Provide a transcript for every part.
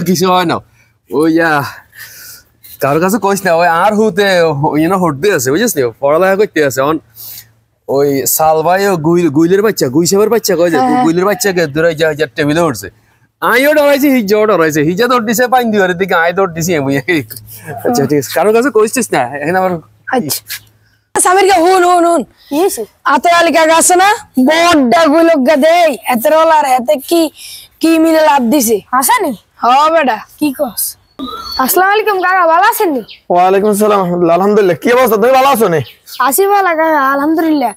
কিছু হয় না ওই কারোর কাছে কইস না ওই আর হুতে হটতে আছে বুঝছিস নি পড়ালেখা করতে আছে ওই সালভাই গুইলের বাচ্চা গুইসেবের বাচ্চা কই যে গুইলের বাচ্চাকে দূরে যা টেবিলে উঠছে আইও ডরাইছে হিজাও ডরাইছে হিজা দৌড় দিছে পাইন দিওয়ার দিকে আই দৌড় দিছি আমি আচ্ছা ঠিক আছে কারোর কাছে কইছিস না এখন আবার সামির কে হুন আতে আলী কাকা আছে না বড়টা গুলোক দেই এতরলার এতে কি মিলে লাভ দিছে হাসানি হ্যাঁ বেটা কি কস আসসালামু আলাইকুম কাকা ভালো আছেন নি ওয়া আলাইকুম আসসালাম আলহামদুলিল্লাহ কি অবস্থা তুমি ভালো আছো নি আসি ভালো কাকা আলহামদুলিল্লাহ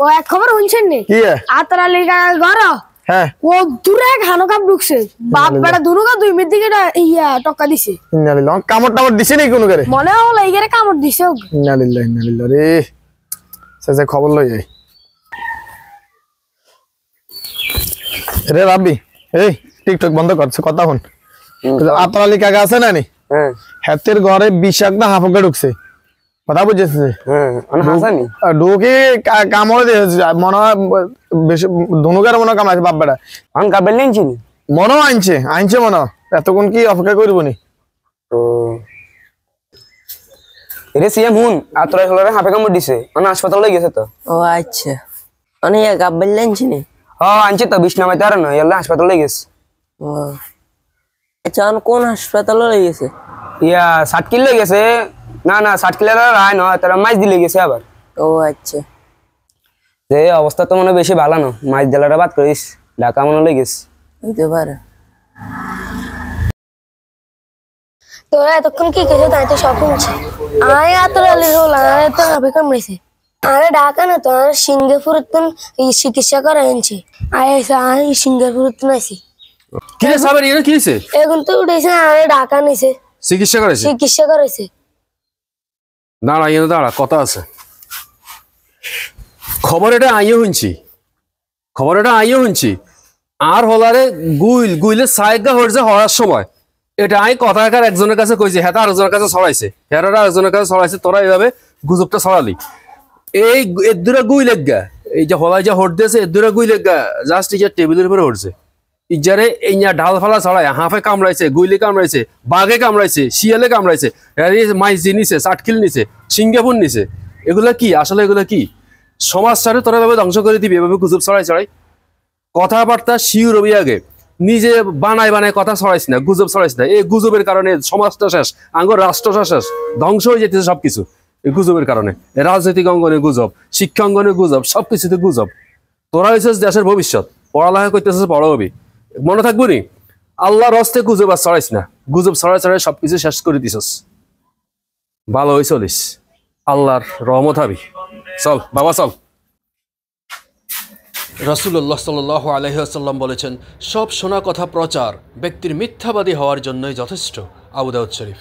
ও এক খবর শুনছেন নি কি আতে আলী কাকা ঘর হ্যাঁ ও দূরে খানো কাপ ঢুকছে বাপ বেটা দুনুকা দুই মিনিট দিকে টক্কা দিছে ইন্নালিল্লাহ কামড় টামড় দিছে নি কোন করে মনে হলো এইগারে কামড় দিছে ইন্নালিল্লাহ রে সে খবর লই যাই রে রাব্বি এই টিকটক বন্ধ করছে কথা শুন আতরালি কাকা আছে না নি হ্যাঁ হাতের ঘরে বিষাক্ত হাফকে ঢুকছে কথা বুঝেছিস হ্যাঁ হাসানি ঢুকে কামড়ে দিয়েছে মনে হয় বেশি ধনুকার মনে কামড়াছে বাপ বেটা আন কাবেল নিনছি মনে আনছে মনে এতক্ষণ কি অপেক্ষা করব নি ও এরে সিএম হুন আতরাই হলরে হাফে কামড় দিছে মানে হাসপাতালে গেছে তো ও আচ্ছা মানে কাবেল নিনছি নি হ্যাঁ আনছে তো বিষ্ণামাইতে আর না এলা হাসপাতালে গেছে ও আচ্ছা কোন হাসপাতালে লেগেছে ইয়া 7 কিলো গেছে না 7 কিলো রায় না তারা মাইজ দিলে গেছে আবার ও আচ্ছা যে অবস্থা তো মনে বেশি ভালো না মাইজ দিলাটা বাদ করিস ঢাকা মনে লেগেছে হইতে পারে তোরা এতক্ষণ কি কেছো তাই তো সব শুনছে আয় আতরালি রোল আয় তো হাফে কামড়েছে আরে ঢাকা না তো আর সিঙ্গাপুর চিকিৎসা করে আনছি আয় সিঙ্গাপুর আইছি কি রে সাবের এর কি হইছে এখন তো উঠেছে আরে ঢাকা নিছে চিকিৎসা করেছে দাঁড়া কথা আছে খবর এটা আইও শুনছি আর হলারে গুইলে সাইগা হরজে হওয়ার সময় এটা আই কথাকার একজনের কাছে কইছে হেতা আরেকজনের কাছে ছড়াইছে হেরারা আরেকজনের কাছে ছড়াইছে তোরা এইভাবে গুজবটা ছড়ালি এই এদুরা গুইলেগা এই যে হলাই যে হট দিয়েছে এদুরা গুইলেগা জাস্ট এই যে টেবিলের উপরে হরছে ইজারে এই ঢাল ফালা ছড়ায় হাফে কামড়াইছে গুইলে কামড়াইছে বাঘে কামড়াইছে শিয়ালে কামড়াইছে মাইজি নিছে চাটকিল নিছে সিঙ্গাপুর নিছে এগুলা কি আসলে এগুলা কি সমাজটারে তোরা এভাবে ধ্বংস করে দিবি এভাবে গুজব ছড়াই কথাবার্তা শিউর রবি আগে নিজে বানায় কথা ছড়াইস না গুজব ছড়াইস না এই গুজবের কারণে সমাজটা শেষ আঙ্গর রাষ্ট্রটা শেষ ধ্বংস হয়ে যেতেছে সবকিছু এই গুজবের কারণে রাজনৈতিক অঙ্গনে গুজব শিক্ষা অঙ্গনে গুজব সবকিছুতে গুজব তোরা হয়েছিস দেশের ভবিষ্যৎ পড়ালেখা করতেছিস বড় হবি মনে থাকবো নি আল্লাহর হস্তে গুজব আর ছড়াইস না গুজব ছড়াই সবকিছু শেষ করে দিছস ভালো হয়ে চলিস আল্লাহর রহমত হবি চল বাবা চল রাসূলুল্লাহ সাল্লাল্লাহু আলাইহি ওয়াসাল্লাম বলেছেন সব শোনা কথা প্রচার ব্যক্তির মিথ্যাবাদী হওয়ার জন্যই যথেষ্ট। আবু দাউদ শরীফ।